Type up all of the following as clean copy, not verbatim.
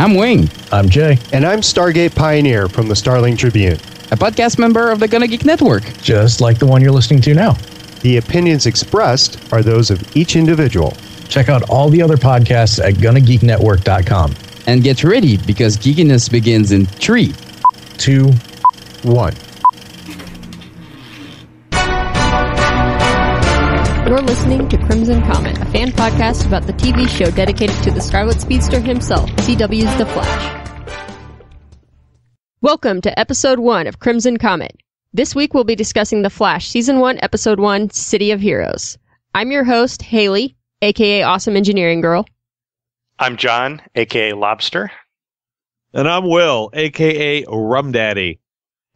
I'm Wing. I'm Jay. And I'm Stargate Pioneer from the Starling Tribune, a podcast member of the Gonna Geek Network. Just like the one you're listening to now. The opinions expressed are those of each individual. Check out all the other podcasts at GonnaGeekNetwork.com. And get ready, because geekiness begins in 3, 2, 1. You're listening to Crimson Comet, a fan podcast about the TV show dedicated to the Scarlet Speedster himself, CW's The Flash. Welcome to Episode 1 of Crimson Comet. This week we'll be discussing The Flash, Season 1, Episode 1, City of Heroes. I'm your host, Haley, aka Awesome Engineering Girl. I'm John, aka Lobster. And I'm Will, a.k.a. Rum Daddy.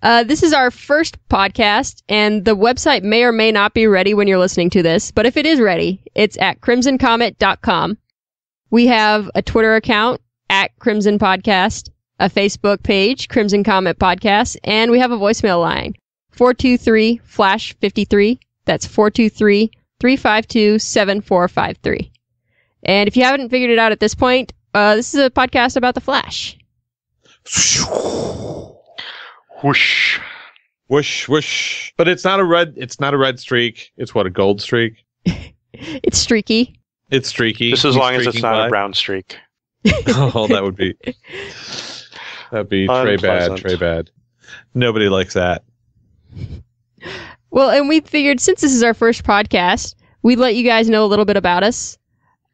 This is our first podcast, and the website may or may not be ready when you're listening to this, but if it is ready, it's at crimsoncomet.com. We have a Twitter account, at Crimson Podcast, a Facebook page, Crimson Comet Podcast, and we have a voicemail line, 423-FLASH-53. That's 423-352-7453. And if you haven't figured it out at this point, this is a podcast about the Flash. Whoosh. Whoosh, whoosh. But it's not a red streak. It's what, a gold streak? It's streaky. It's streaky. Just as long as it's not a brown streak. Oh, that'd be Trey bad. Nobody likes that. Well, and we figured since this is our first podcast, we'd let you guys know a little bit about us.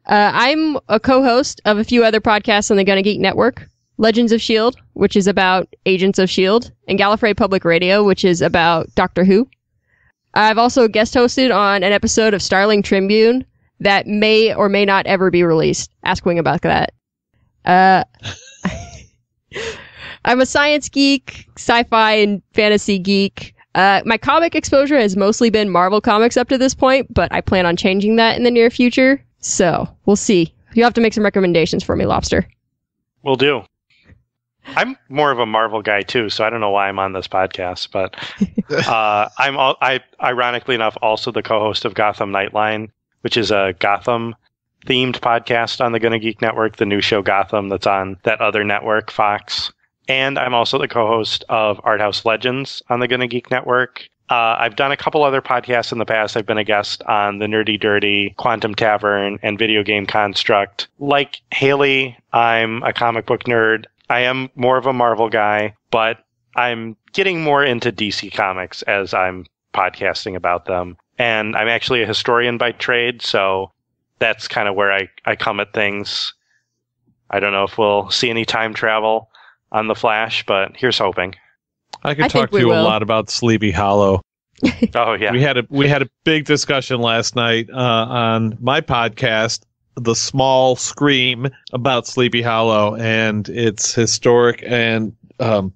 I'm a co-host of a few other podcasts on the Gonna Geek Network. Legends of S.H.I.E.L.D., which is about Agents of S.H.I.E.L.D., and Gallifrey Public Radio, which is about Doctor Who. I've also guest hosted on an episode of Starling Tribune that may or may not ever be released. Ask Wing about that. I'm a science geek, sci-fi and fantasy geek. My comic exposure has mostly been Marvel Comics up to this point, but I plan on changing that in the near future. So, we'll see. You'll have to make some recommendations for me, Lobster. Will do. I'm more of a Marvel guy too, so I don't know why I'm on this podcast, but I'm ironically enough also the co-host of Gotham Nightline, which is a Gotham themed podcast on the Gonna Geek Network, the new show Gotham that's on that other network, Fox. And I'm also the co-host of Art House Legends on the Gonna Geek Network. I've done a couple other podcasts in the past. I've been a guest on the Nerdy Dirty, Quantum Tavern, and Video Game Construct. Like Haley, I'm a comic book nerd. I am more of a Marvel guy, but I'm getting more into DC Comics as I'm podcasting about them. And I'm actually a historian by trade, so that's kind of where I come at things. I don't know if we'll see any time travel on The Flash, but here's hoping. I could talk to you a lot about Sleepy Hollow. Oh yeah, we had a big discussion last night on my podcast, The Small Scream, about Sleepy Hollow and its historic and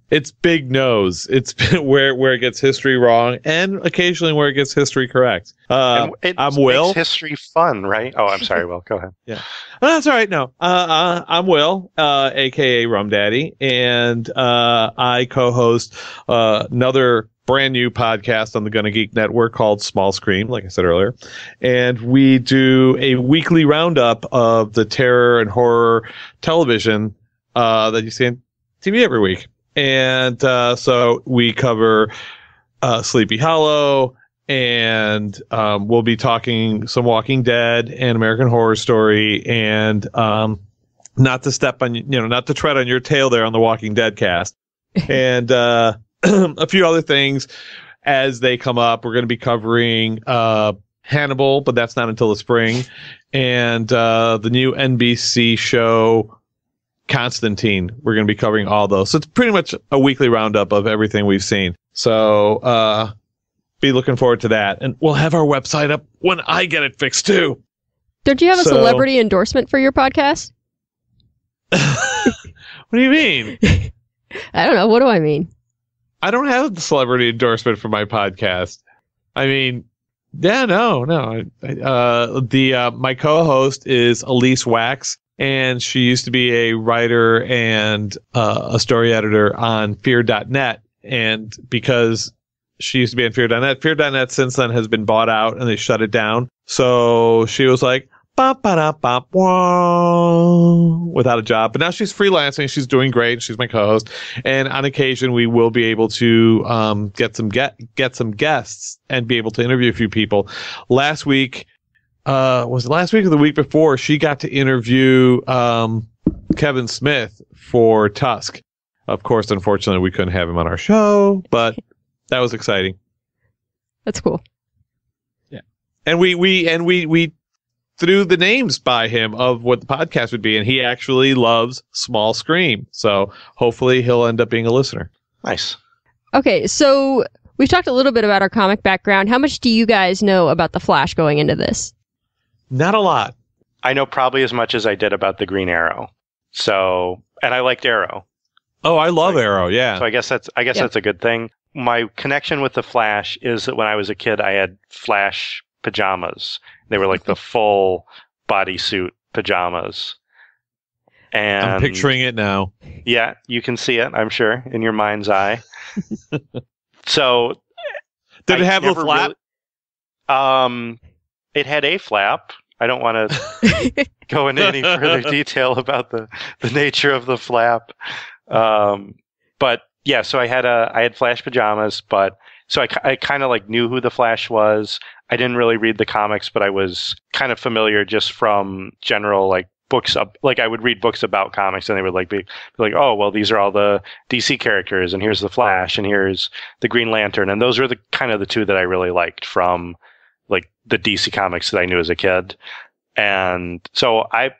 its big nose. It's where it gets history wrong and occasionally where it gets history correct. I'm Will. Makes history fun, right? Oh, I'm sorry, Will. Go ahead. Yeah, that's all right. No, I'm Will, aka Rum Daddy, and I co-host another brand new podcast on the Gonna Geek Network called Small Screen, like I said earlier. And we do a weekly roundup of the terror and horror television that you see on TV every week. And so we cover Sleepy Hollow, and we'll be talking some Walking Dead and American Horror Story, and not to tread on your tail there on the Walking Dead cast. And a few other things as they come up. We're going to be covering Hannibal, but that's not until the spring, and the new NBC show Constantine. We're going to be covering all those. So it's pretty much a weekly roundup of everything we've seen. So be looking forward to that. And we'll have our website up when I get it fixed too. Don't you have a celebrity endorsement for your podcast? What do you mean? I don't know. What do I mean? I don't have the celebrity endorsement for my podcast. I mean, yeah, no. My co-host is Elise Wax, and she used to be a writer and a story editor on Fear.net. And because she used to be on Fear.net, Fear.net since then has been bought out and they shut it down. So she was like, when without a job. But now she's freelancing. She's doing great. She's my co-host. And on occasion, we will be able to get some guests and be able to interview a few people. Last week, was it last week or the week before? She got to interview Kevin Smith for Tusk. Of course, unfortunately, we couldn't have him on our show, but that was exciting. That's cool. Yeah, and we threw the names by him of what the podcast would be, and he actually loves Small Scream, so hopefully he'll end up being a listener. Nice. Okay, so we've talked a little bit about our comic background. How much do you guys know about the Flash going into this? Not a lot. I know probably as much as I did about the Green Arrow. So, and I liked Arrow. Oh, I love Arrow. Yeah. So I guess that's a good thing. My connection with the Flash is that when I was a kid, I had Flash pajamas. They were like the full bodysuit pajamas. And I'm picturing it now. Yeah, you can see it, I'm sure, in your mind's eye. So, did it have a flap? It had a flap. I don't want to go into any further detail about the nature of the flap. But yeah, so I had Flash pajamas, but so I kind of like knew who the Flash was. I didn't really read the comics, but I was kind of familiar just from general like books up. Like I would read books about comics, and they would like be like, oh, well, these are all the DC characters, and here's the Flash, and here's the Green Lantern, and those were the kind of the two that I really liked from like the DC comics that I knew as a kid. And so I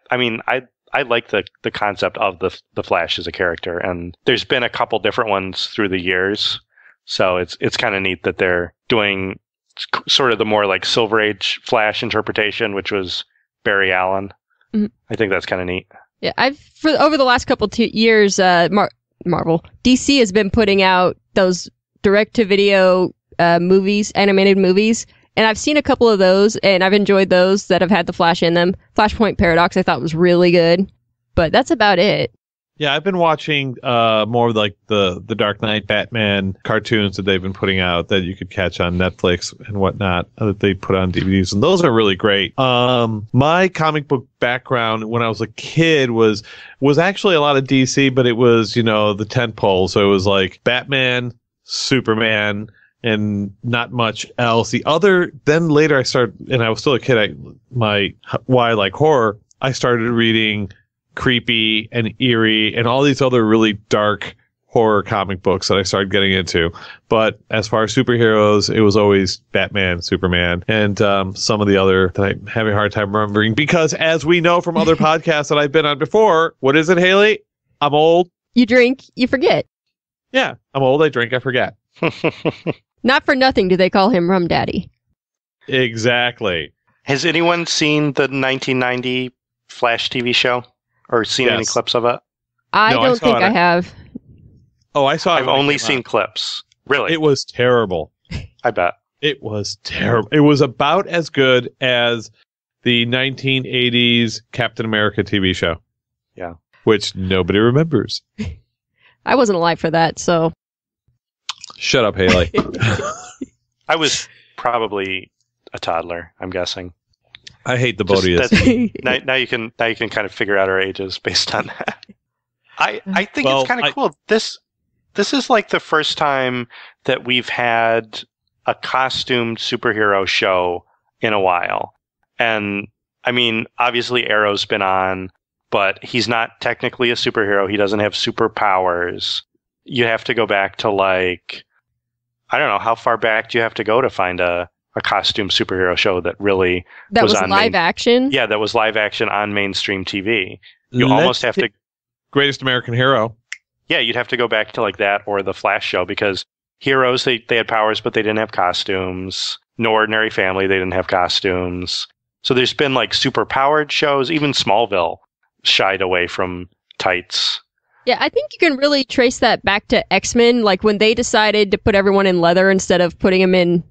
like the concept of the Flash as a character, and there's been a couple different ones through the years. So it's kind of neat that they're doing sort of the more like Silver Age Flash interpretation, which was Barry Allen. Mm-hmm. I think that's kind of neat. Yeah, over the last couple years, Marvel DC has been putting out those direct-to-video movies, animated movies. And I've seen a couple of those, and I've enjoyed those that have had the Flash in them. Flashpoint Paradox I thought was really good, but that's about it. Yeah, I've been watching more of like the Dark Knight Batman cartoons that they've been putting out that you could catch on Netflix and whatnot that they put on DVDs, and those are really great. My comic book background when I was a kid was actually a lot of DC, but it was, the tentpole. So it was like Batman, Superman, and not much else. Then later I started, and I was still a kid, why I like horror, I started reading creepy and eerie and all these other really dark horror comic books that I started getting into. But as far as superheroes, it was always Batman, Superman, and some of the other that I'm having a hard time remembering, because as we know from other podcasts that I've been on before, what is it, Haley? I'm old. You drink, you forget. Yeah, I'm old, I drink, I forget. Not for nothing do they call him Rum Daddy. Exactly. Has anyone seen the 1990 Flash TV show? Or seen any clips of it? I don't think I have. Oh, I saw it. I've only seen clips. Really? It was terrible. I bet. It was terrible. It was about as good as the 1980s Captain America TV show. Yeah. Which nobody remembers. I wasn't alive for that, so... Shut up, Haley. I was probably a toddler, I'm guessing. I hate the both of you. Now you can kind of figure out our ages based on that. I think it's kind of cool. This is like the first time that we've had a costumed superhero show in a while. And I mean, obviously Arrow's been on, but he's not technically a superhero. He doesn't have superpowers. You have to go back to like, I don't know, how far back do you have to go to find a costume superhero show that really was on live action? Yeah, that was live action on mainstream TV. You almost have to... Greatest American Hero. Yeah, you'd have to go back to like that or the Flash show, because Heroes, they had powers, but they didn't have costumes. No Ordinary Family, they didn't have costumes. So there's been like super powered shows. Even Smallville shied away from tights. Yeah, I think you can really trace that back to X-Men, like when they decided to put everyone in leather instead of putting them in,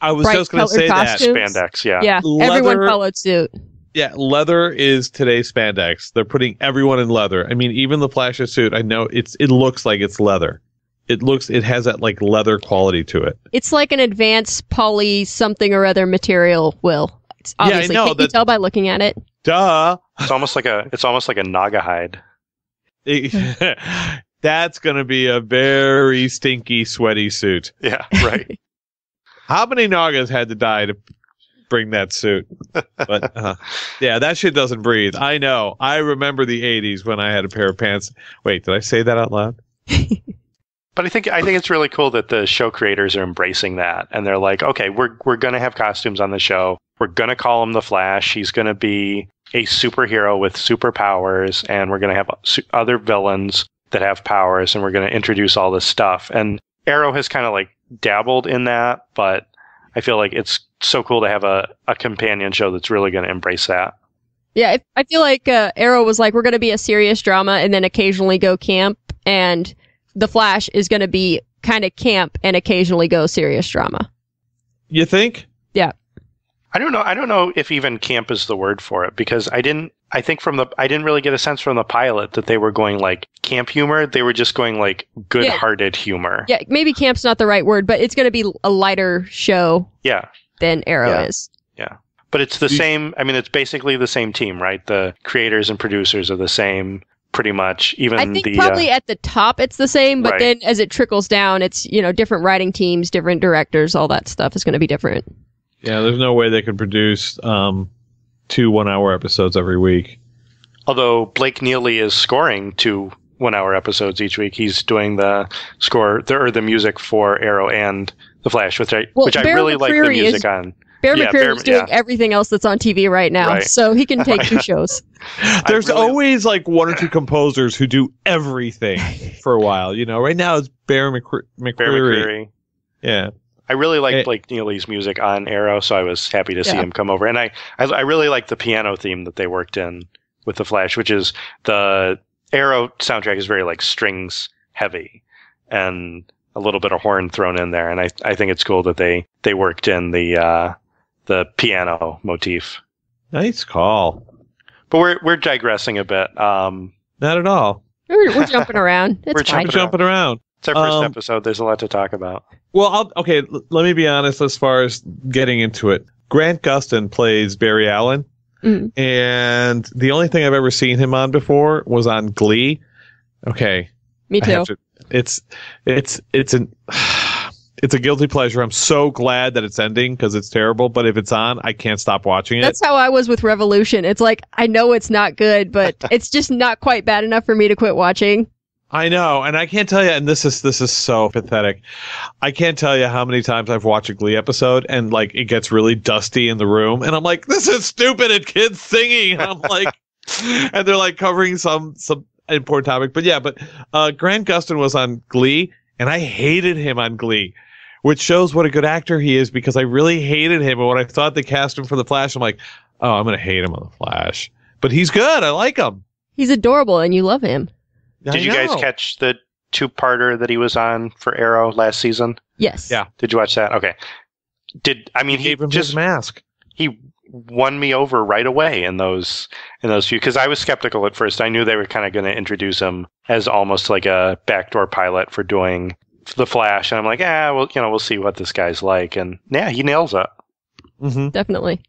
I was just going to say costumes. That. Spandex, yeah. Yeah, leather, everyone followed suit. Yeah, leather is today's spandex. They're putting everyone in leather. I mean, even the Flash's suit, I know it looks like it's leather. It has that like leather quality to it. It's like an advanced poly something or other material, Will. It's obviously, I know can't you tell by looking at it? Duh. It's almost like a naga hide. That's going to be a very stinky, sweaty suit. Yeah, right. How many Nagas had to die to bring that suit? But yeah, that shit doesn't breathe. I know. I remember the 80s when I had a pair of pants. Wait, did I say that out loud? But I think it's really cool that the show creators are embracing that, and they're like, okay, we're going to have costumes on the show. We're going to call him the Flash. He's going to be a superhero with superpowers, and we're going to have other villains that have powers, and we're going to introduce all this stuff. And Arrow has kind of like dabbled in that, but I feel like it's so cool to have a companion show that's really going to embrace that. Yeah, I feel like Arrow was like, we're going to be a serious drama and then occasionally go camp, and The Flash is going to be kind of camp and occasionally go serious drama. You think? Yeah. I don't know if even camp is the word for it, because I didn't really get a sense from the pilot that they were going like camp humor. They were just going like good-hearted humor. Yeah, maybe camp's not the right word, but it's going to be a lighter show than Arrow is. Yeah. But it's the same. I mean, it's basically the same team, right? The creators and producers are the same, pretty much. Even I think probably at the top it's the same, but then as it trickles down, it's different writing teams, different directors, all that stuff is going to be different. Yeah, there's no way they could produce 2 1-hour episodes every week. Although Blake Neely is scoring 2 1-hour episodes each week. He's doing the score or the music for Arrow and The Flash, which I really like the music on. Bear McCreary is doing everything else that's on TV right now, so he can take 2 shows. There's always like 1 or 2 composers who do everything for a while. Right now it's Bear McCreary. Yeah. I really like Blake Neely's music on Arrow, so I was happy to see him come over. And I really like the piano theme that they worked in with The Flash, which is the Arrow soundtrack is very like strings heavy and a little bit of horn thrown in there. And I think it's cool that they worked in the piano motif. Nice call. But we're digressing a bit. Not at all. We're jumping around. It's fine. Jumping around. It's our first episode. There's a lot to talk about. Well, let me be honest as far as getting into it. Grant Gustin plays Barry Allen, and the only thing I've ever seen him on before was on Glee. Okay. Me too. It's a guilty pleasure. I'm so glad that it's ending because it's terrible, but if it's on, I can't stop watching it. That's how I was with Revolution. It's like, I know it's not good, but it's just not quite bad enough for me to quit watching. I know, and I can't tell you, and this is so pathetic. I can't tell you how many times I've watched a Glee episode and like it gets really dusty in the room, and I'm like, this is stupid, and kids singing, and I'm like, and they're like covering some important topic, but Grant Gustin was on Glee, and I hated him on Glee, which shows what a good actor he is because I really hated him, and when I thought they cast him for The Flash, I'm like, oh, I'm gonna hate him on The Flash, but he's good. I like him. He's adorable, and you love him. Did you guys catch the 2-parter that he was on for Arrow last season? Yes. Yeah. Did you watch that? Okay. He gave him his mask. He won me over right away in those few, because I was skeptical at first. I knew they were kind of going to introduce him as almost like a backdoor pilot for doing The Flash, and I'm like, we'll see what this guy's like, and he nails it. Mm-hmm. Definitely.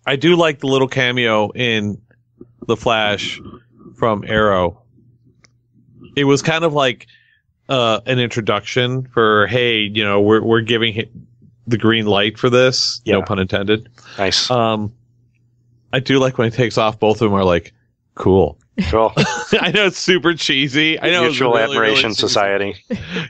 I do like the little cameo in The Flash from Arrow. It was kind of like an introduction for, hey, we're giving the green light for this. No pun intended. Nice. I do like when he takes off. Both of them are like, cool. Cool. I know it's super cheesy. I know Mutual it's really, Admiration really Society.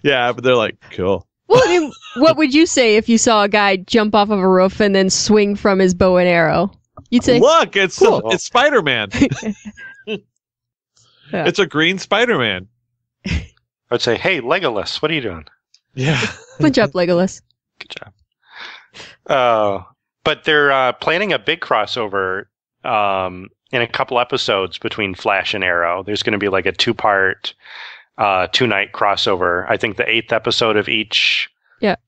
Yeah, but they're like, cool. Well, I mean, what would you say if you saw a guy jump off of a roof and then swing from his bow and arrow? You'd say, look, it's cool. It's Spider-Man. It's a green Spider-Man. I'd say, hey, Legolas, what are you doing? Yeah. Good job, Legolas. Good job. But they're planning a big crossover in a couple episodes between Flash and Arrow. There's going to be like a 2-part, 2-night crossover. I think the 8th episode of each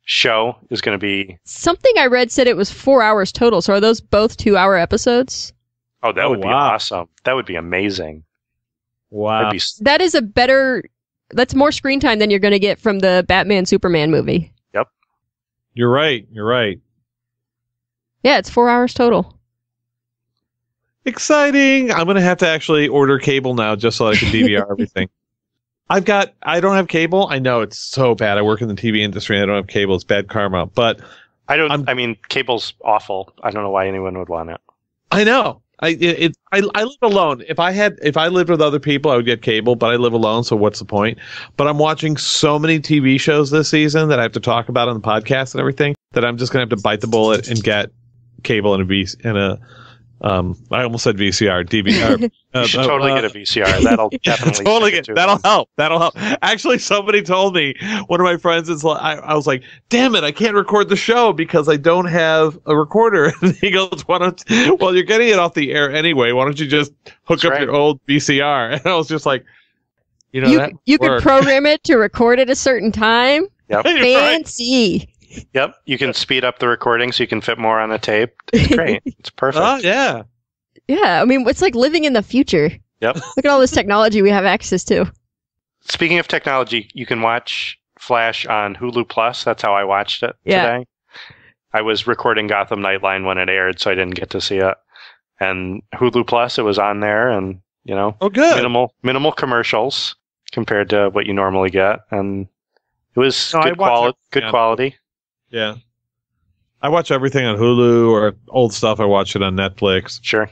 show is going to be... Something I read said it was 4 hours total. So are those both 2-hour episodes? Oh, that would be awesome. That would be amazing. Wow. That is that's more screen time than you're going to get from the Batman Superman movie. Yep. You're right. Yeah, Yeah, it's 4 hours total. Exciting! I'm gonna have to actually order cable now just so I can DVR everything. I don't have cable. I know it's so bad. I work in the TV industry and I don't have cable. It's bad karma. But I mean, cable's awful. I don't know why anyone would want it. I know. I live alone. If I lived with other people, I would get cable, but I live alone, so what's the point? But I'm watching so many TV shows this season that I have to talk about on the podcast and everything that I'm just gonna have to bite the bullet and get cable and I almost said VCR, DVR. You should totally get a VCR. That'll definitely totally that'll help. That'll help. Actually, somebody told me, one of my friends is like, I was like, damn it, I can't record the show because I don't have a recorder. And he goes, well, you're getting it off the air anyway. Why don't you just hook up your old VCR? And I was just like, you could program it to record at a certain time. Yep. Fancy. Right. Yep, you can speed up the recording so you can fit more on a tape. It's great. It's perfect. Oh, yeah. Yeah, I mean, it's like living in the future. Yep. Look at all this technology we have access to. Speaking of technology, you can watch Flash on Hulu Plus. That's how I watched it today. I was recording Gotham Nightline when it aired, so I didn't get to see it. And Hulu Plus, it was on there, and, oh, good. Minimal commercials compared to what you normally get. And it was good quality. Yeah. I watch everything on Hulu or old stuff. I watch it on Netflix. Sure.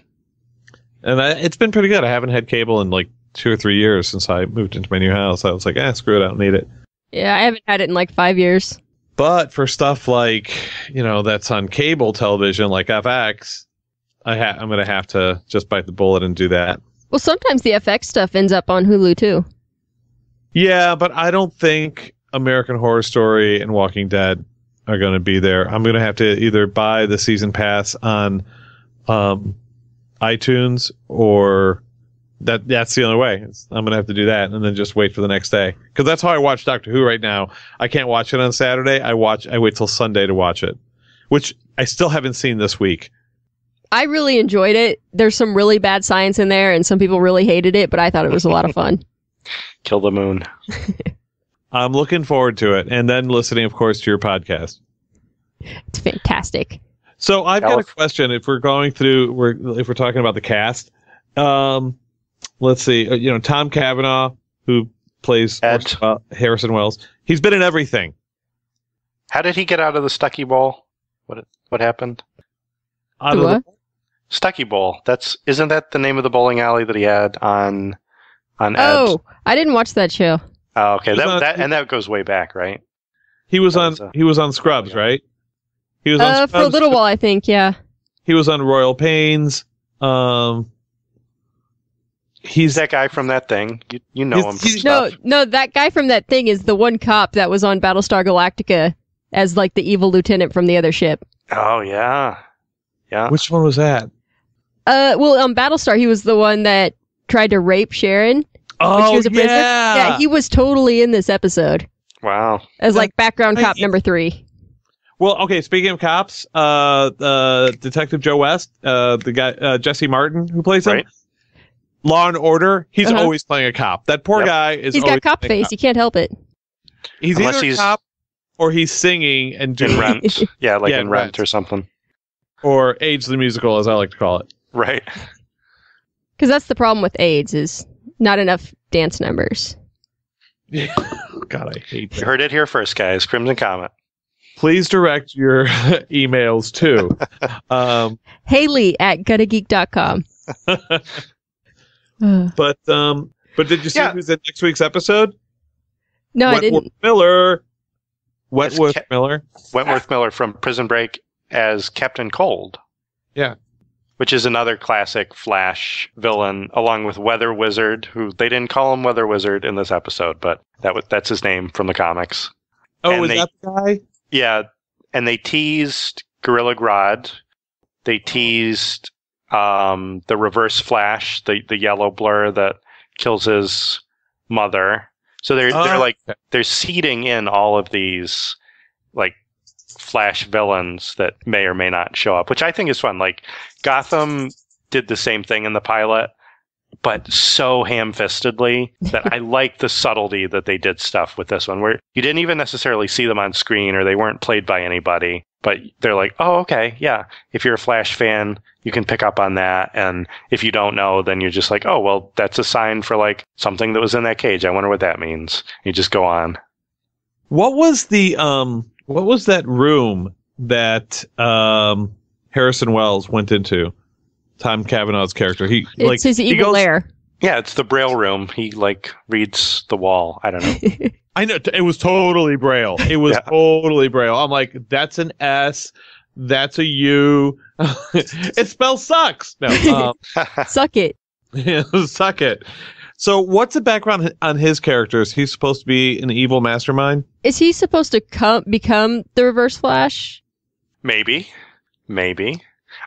And it's been pretty good. I haven't had cable in like 2 or 3 years since I moved into my new house. I was like, screw it, I don't need it. Yeah, I haven't had it in like 5 years. But for stuff like, that's on cable television, like FX, I'm going to have to just bite the bullet and do that. Well, sometimes the FX stuff ends up on Hulu too. Yeah, but I don't think American Horror Story and Walking Dead are going to be there. I'm going to have to either buy the season pass on iTunes, or that's the only way. I'm going to have to do that and then just wait for the next day. Because that's how I watch Doctor Who right now. I can't watch it on Saturday. I wait till Sunday to watch it, which I still haven't seen this week. I really enjoyed it. There's some really bad science in there, and some people really hated it, but I thought it was a lot of fun. Kill the moon. I'm looking forward to it. And then listening, of course, to your podcast. It's fantastic. So I've got a question. If we're going through, if we're talking about the cast, let's see. Tom Cavanaugh, who plays Harrison Wells, he's been in everything. How did he get out of the Stucky Bowl? What happened? Out of the Stucky Bowl. Isn't that the name of the bowling alley that he had on Ed? Oh, I didn't watch that show. Oh, okay. That goes way back, right? He was on Scrubs, right? He was on Scrubs for a little while, I think. Yeah. He was on Royal Pains. He's that guy from that thing. You know him. No, that guy from that thing is the one cop that was on Battlestar Galactica as like the evil lieutenant from the other ship. Oh yeah, yeah. Which one was that? Well, on Battlestar, he was the one that tried to rape Sharon. Oh, she was a prisoner. yeah. Yeah, he was totally in this episode. Wow. As like background cop number 3. Well, okay, speaking of cops, Detective Joe West, the guy, Jesse Martin, who plays him, Law and Order, he's always playing a cop. That poor guy is He's got cop face. He can't help it. He's either a cop or he's singing and doing Rent. Yeah, like in Rent or something. Or AIDS the Musical, as I like to call it. Right. Because that's the problem with AIDS, is not enough dance numbers. God, I hate that. You heard it here first, guys. Crimson Comet. Please direct your emails to Haley@GottaGeek.com. But did you see who's in next week's episode? No, I didn't. Wentworth Miller from Prison Break as Captain Cold. Yeah. Which is another classic Flash villain, along with Weather Wizard, who they didn't call him Weather Wizard in this episode, but that's his name from the comics. Oh, is that the guy? Yeah, and they teased Gorilla Grodd. They teased the Reverse Flash, the yellow blur that kills his mother. So they're seeding in all of these like Flash villains that may or may not show up, which I think is fun. Like Gotham did the same thing in the pilot, but so ham-fistedly that I like the subtlety that they did stuff with this one, where you didn't even necessarily see them on screen or they weren't played by anybody, but they're like, oh, okay, yeah. If you're a Flash fan, you can pick up on that. And if you don't know, then you're just like, oh, well, that's a sign for like something that was in that cage. I wonder what that means. You just go on. What was that room that Harrison Wells went into? Tom Cavanaugh's character. It's his evil lair. Yeah, it's the Braille room. He like reads the wall. I don't know. I know it was totally Braille. It was totally Braille. I'm like, that's an S. That's a U. It spells sucks. No, Suck it. Yeah, suck it. So, what's the background on his character? Is he supposed to be an evil mastermind? Is he supposed to become the Reverse Flash? Maybe.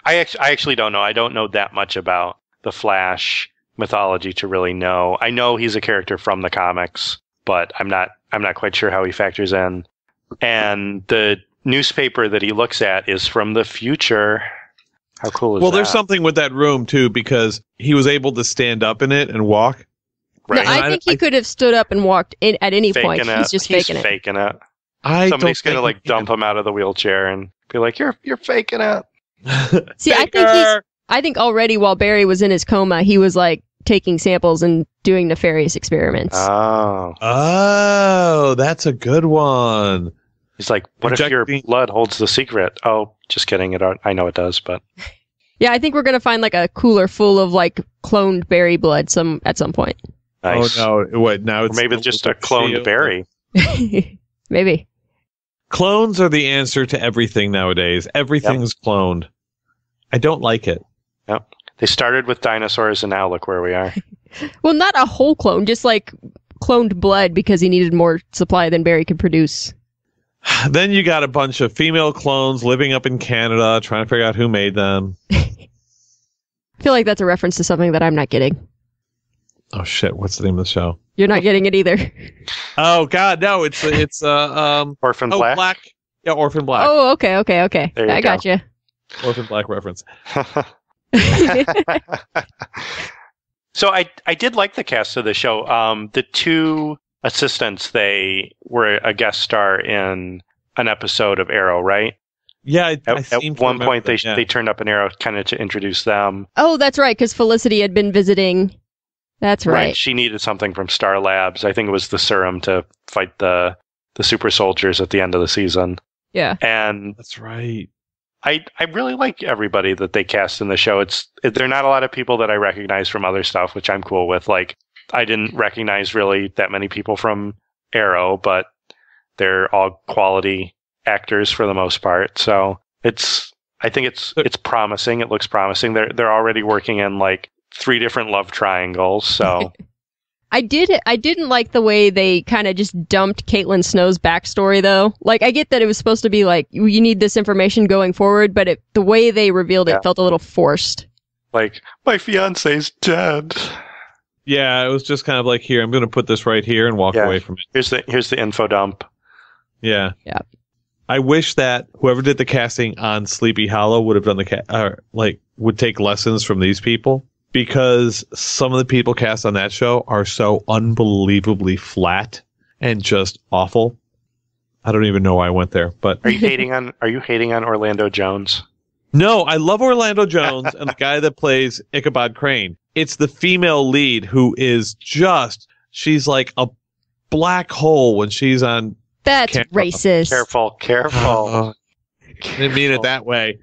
I actually don't know. I don't know that much about the Flash mythology to really know. I know he's a character from the comics, but I'm not quite sure how he factors in. And the newspaper that he looks at is from the future. How cool is that? Well, there's something with that room too, because he was able to stand up in it and walk. Right. No, I think he could have stood up and walked in at any point. He's just faking it. Somebody's gonna like dump him out of the wheelchair and be like, "You're faking it." See, I think already while Barry was in his coma, he was like taking samples and doing nefarious experiments. Oh, that's a good one. He's like, what if your blood holds the secret? Oh, just kidding. I know it does, but yeah, I think we're gonna find like a cooler full of like cloned Barry blood at some point. Nice. Oh no! What now? Or maybe it's just a cloned Barry. Maybe. Clones are the answer to everything nowadays. Everything's cloned. I don't like it. Yep. They started with dinosaurs and now look where we are. Well, not a whole clone, just like cloned blood because he needed more supply than Barry could produce. Then you got a bunch of female clones living up in Canada trying to figure out who made them. I feel like that's a reference to something that I'm not getting. Oh shit, what's the name of the show? You're not getting it either. Oh god, no, it's Orphan Black? Yeah, Orphan Black. Oh, okay. I got you. Orphan Black reference. So I did like the cast of the show. The two assistants, they were a guest star in an episode of Arrow, right? Yeah, at one point they turned up in Arrow kind of to introduce them. Oh, that's right, because Felicity had been visiting. That's right. She needed something from Star Labs. I think it was the serum to fight the super soldiers at the end of the season. Yeah. And that's right. I really like everybody that they cast in the show. They're not a lot of people that I recognize from other stuff, which I'm cool with. Like, I didn't recognize really that many people from Arrow, but they're all quality actors for the most part. So I think it's promising. It looks promising. They're already working in like 3 different love triangles. So I didn't like the way they kind of just dumped Caitlin Snow's backstory, though. Like, I get that it was supposed to be like, you need this information going forward, but the way they revealed it felt a little forced. Like, my fiance's dead. Yeah, it was just kind of like, here, I'm going to put this right here and walk away from it. Here's the info dump. Yeah. Yeah. I wish that whoever did the casting on Sleepy Hollow would have done would take lessons from these people. Because some of the people cast on that show are so unbelievably flat and just awful. I don't even know why I went there. But Are you hating on Orlando Jones? No, I love Orlando Jones and the guy that plays Ichabod Crane. It's the female lead who is she's like a black hole when she's on. That's racist. Careful. I didn't mean it that way.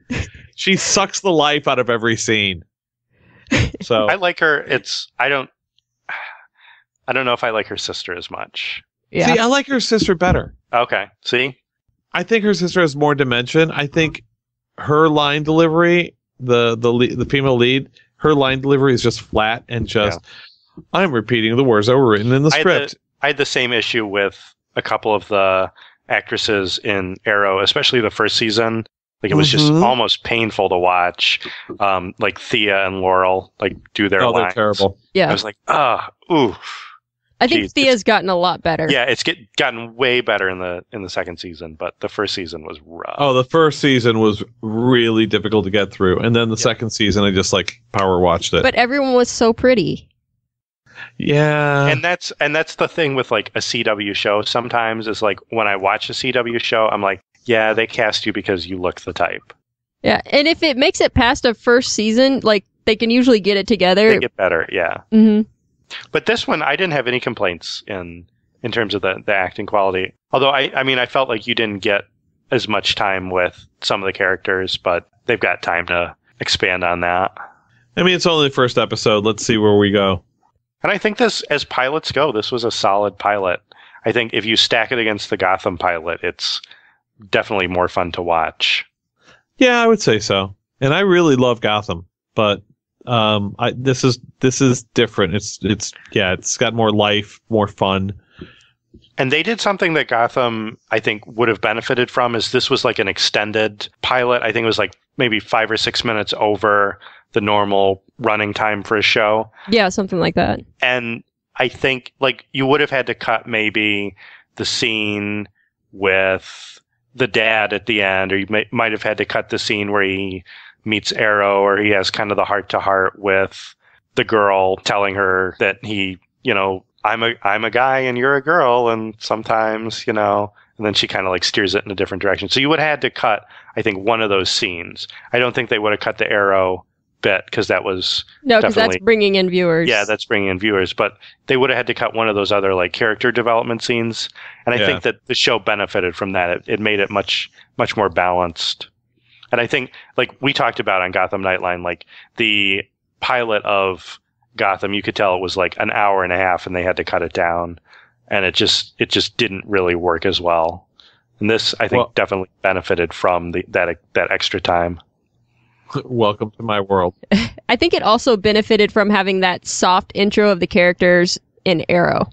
She sucks the life out of every scene. So I like her. I don't know if I like her sister as much. Yeah. See, I like her sister better. Okay. See? I think her sister has more dimension. I think her line delivery, the female lead, her line delivery is just flat and I'm repeating the words that were written in the script. I had the same issue with a couple of the actresses in Arrow, especially the first season. Like, it was just almost painful to watch, like Thea and Laurel, like, do their lines. They're terrible. Yeah. I was like, ooh. I think Thea's gotten a lot better. Yeah, it's gotten way better in the second season, but the first season was rough. Oh, the first season was really difficult to get through, and then the second season, I just, like, power watched it. But everyone was so pretty. Yeah. And that's the thing with like a CW show sometimes is like when I watch a CW show, I'm like, yeah, they cast you because you look the type. Yeah, and if it makes it past a first season, like they can usually get it together. They get better, yeah. Mm-hmm. But this one, I didn't have any complaints in terms of the acting quality. Although I mean, I felt like you didn't get as much time with some of the characters, but they've got time to expand on that. I mean, it's only the first episode. Let's see where we go. And I think this, as pilots go, this was a solid pilot. I think if you stack it against the Gotham pilot, it's definitely more fun to watch. Yeah, I would say so. And I really love Gotham, but this is different. It's got more life, more fun. And they did something that Gotham, I think, would have benefited from. Is this was like an extended pilot. I think it was like maybe 5 or 6 minutes over the normal running time for a show. Yeah, something like that. And I think like you would have had to cut maybe the scene with the dad at the end, or you might have had to cut the scene where he meets Arrow, or he has kind of the heart-to-heart with the girl telling her that he, I'm a guy and you're a girl, and sometimes, and then she kind of like steers it in a different direction. So you would have had to cut, I think, one of those scenes. I don't think they would have cut the Arrow bit because that was because that's bringing in viewers. Yeah, that's bringing in viewers, but they would have had to cut one of those other like character development scenes, and I think that the show benefited from that. It made it much more balanced, and I think like we talked about on Gotham Nightline, like the pilot of Gotham, you could tell it was like an hour and a half, and they had to cut it down, and it just didn't really work as well. And this, I think, definitely benefited from that extra time. Welcome to my world. I think it also benefited from having that soft intro of the characters in Arrow.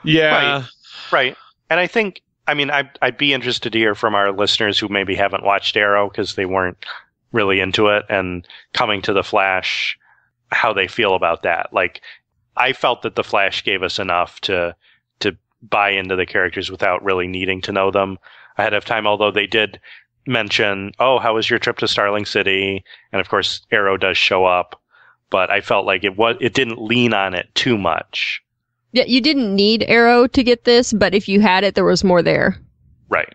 Yeah. Right. And I think, I mean, I'd be interested to hear from our listeners who maybe haven't watched Arrow because they weren't really into it, and coming to The Flash, how they feel about that. Like, I felt that The Flash gave us enough to buy into the characters without really needing to know them ahead of time, although they did mention, how was your trip to Starling City? And of course, Arrow does show up, but I felt like it didn't lean on it too much. Yeah, you didn't need Arrow to get this, but if you had it, there was more there. Right.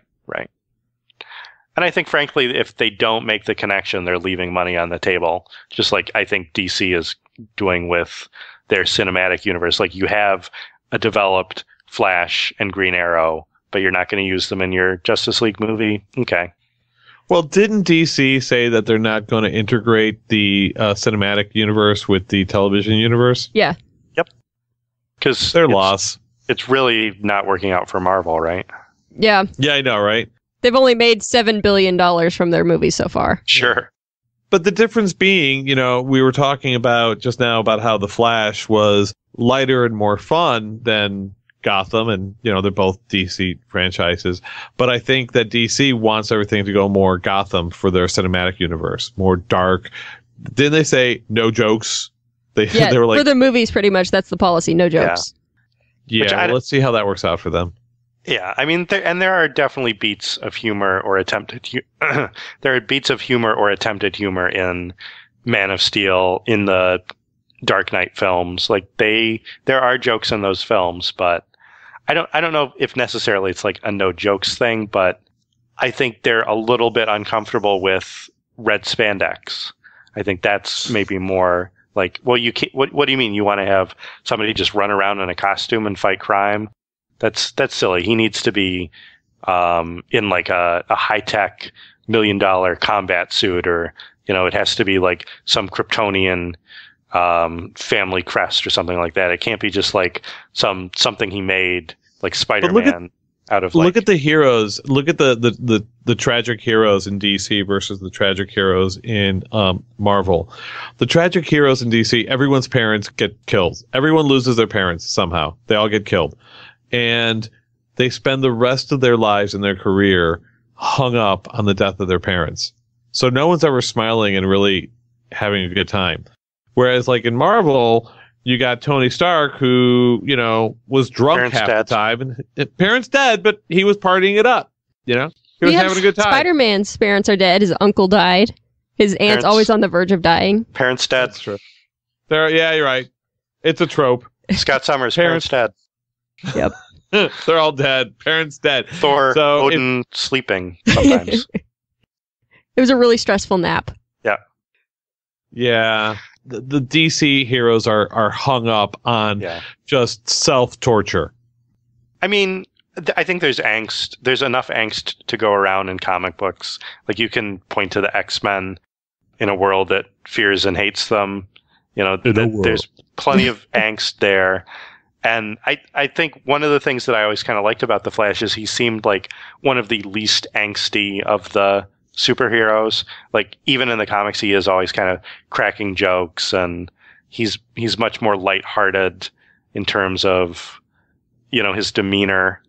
And I think, frankly, if they don't make the connection, they're leaving money on the table. Just like I think DC is doing with their cinematic universe. Like, you have a developed Flash and Green Arrow, but you're not going to use them in your Justice League movie. Okay. Well, didn't DC say that they're not going to integrate the cinematic universe with the television universe? Yeah. Yep. Because their loss. It's really not working out for Marvel, right? Yeah. Yeah, I know, right? They've only made $7 billion from their movies so far. Sure. But the difference being, we were talking about just now about how The Flash was lighter and more fun than Gotham, and they're both DC franchises, but I think that DC wants everything to go more Gotham for their cinematic universe, more dark. Didn't they say no jokes? They were like, for the movies, pretty much that's the policy, no jokes. Yeah, let's see how that works out for them. Yeah, I mean, there are definitely beats of humor or attempted there are beats of humor or attempted humor in Man of Steel, in the Dark Knight films. Like there are jokes in those films, but I don't know if necessarily it's like a no jokes thing, but I think they're a little bit uncomfortable with red spandex. I think that's maybe more like, well, you can't, what do you mean you want to have somebody just run around in a costume and fight crime? That's silly. He needs to be in like a high-tech $1 million combat suit, or it has to be like some Kryptonian family crest or something like that. It can't be just like something he made like Spider-Man out of. Look at the heroes. Look at the tragic heroes in DC versus the tragic heroes in Marvel. The tragic heroes in DC, everyone's parents get killed. Everyone loses their parents somehow. They all get killed. And they spend the rest of their lives and their career hung up on the death of their parents. So no one's ever smiling and really having a good time. Whereas like in Marvel, you got Tony Stark, who, was drunk half the time. And parents dead, but he was partying it up. He was having a good time. Spider-Man's parents are dead. His uncle died. His aunt's always on the verge of dying. Parents dead. That's true. Yeah, you're right. It's a trope. Scott Summers, parents dead. Yep. They're all dead. Parents dead. Thor, So Odin sleeping sometimes. It was a really stressful nap. Yeah. The DC heroes are hung up on just self-torture. I mean, I think there's angst. There's enough angst to go around in comic books. Like, you can point to the X-Men in a world that fears and hates them. You know, there's plenty of angst there. And I think one of the things that I always kind of liked about the Flash is he seemed like one of the least angsty of the superheroes. Like, even in the comics, he is always kind of cracking jokes, and he's much more lighthearted in terms of, you know, his demeanor.